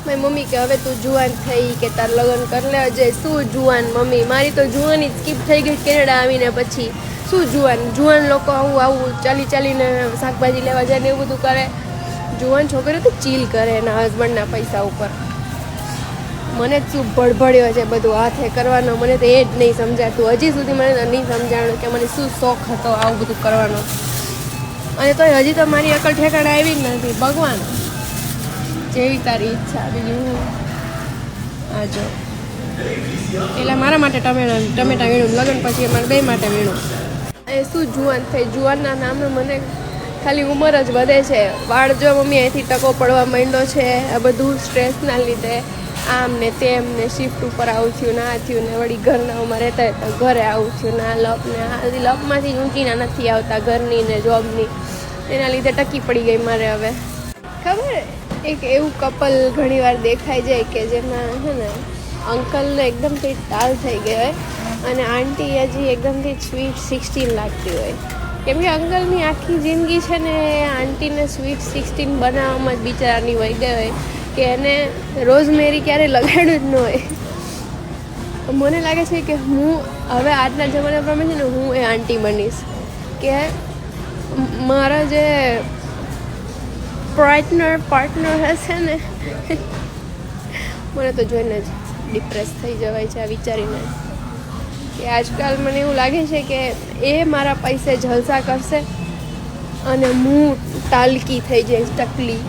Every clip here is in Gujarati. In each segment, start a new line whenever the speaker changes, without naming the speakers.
મારી મમ્મી કે હવે તું જુવાન થઈ કે તાર લગ્ન કરી લે અજય. શું જુવાન મમ્મી, મારી તો જુવાની સ્કીપ થઈ ગઈ કેનેડા આવીને પછી. શું જુવાન લોકો આવું ચાલીને શાકભાજી લેવા જાય ને એવું બધું કરે. જુવાન છોકરીઓ તો ચીલ કરે એના હસબન્ડના પૈસા ઉપર. મને જ શું ભડભડ્યો છે બધું હાથે કરવાનો, મને તો એ જ નહીં સમજાતું. હજી સુધી મને તો નહીં સમજાણું કે મને શું શોખ હતો આવું બધું કરવાનો. અને તો હજી તો મારી અકલ ઠેકાણે આવી જ નથી. ભગવાન જેવી તારી ઈચ્છા. બીજું આ જો પેલા મારા માટે ટમેટા વીણું, લગ્ન પછી અમારે બે માટે વીણું. એ શું જુવાન થઈ. જુવાનના નામે મને ખાલી ઉંમર જ વધે છે. વાળ જો મમ્મી અહીંથી ટકો પડવા માંડ્યો છે. આ બધું સ્ટ્રેસના લીધે, આમ ને તેમ ને શિફ્ટ ઉપર આવું થયું ને આ થયું ને વળી ઘરનાઓમાં રહેતા હતા ઘરે આવું થયું ને આ લપ ને આ લપમાંથી ઊંચીના નથી આવતા ઘરની ને જોબની. એના લીધે ટકી પડી ગઈ મારે. હવે ખબર એક એવું કપલ ઘણીવાર દેખાઈ જાય કે જેમાં છે ને અંકલને એકદમથી ટાલ થઈ ગઈ હોય અને આંટી હજી એકદમથી સ્વીટ 16 લાગતી હોય. કેમ કે અંકલની આખી જિંદગી છે ને આંટીને સ્વીટ 16 બનાવવામાં જ બિચારાની વહી ગઈ હોય કે એને રોઝમેરી ક્યારે લગાડ્યું જ ન હોય. મને લાગે છે કે હું હવે આજના જમાના પ્રમાણે છે ને હું એ આંટી બનીશ કે મારા જે પાર્ટનર હશે ને મને તો જોઈને જ ડિપ્રેસ થઈ જવાય છે આ વિચારીને કે આજકાલ મને એવું લાગે છે કે એ મારા પૈસે જલસા કરશે અને હું ટાલકી થઈ જઈશ, ટકલી.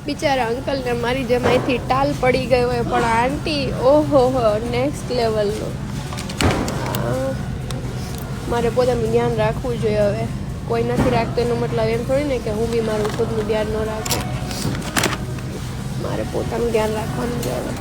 બિચારા અંકલને મારી જેમ અહીંથી ટાલ પડી ગઈ હોય પણ આંટી ઓહો નેક્સ્ટ લેવલનો. મારે પોતાનું ધ્યાન રાખવું જોઈએ. હવે કોઈ નથી રાખતો એનો મતલબ એમ થોડી ને કે હું બી મારું ખુદનું ધ્યાન ન રાખું. મારે પોતાનું ધ્યાન રાખવાનું છે હવે.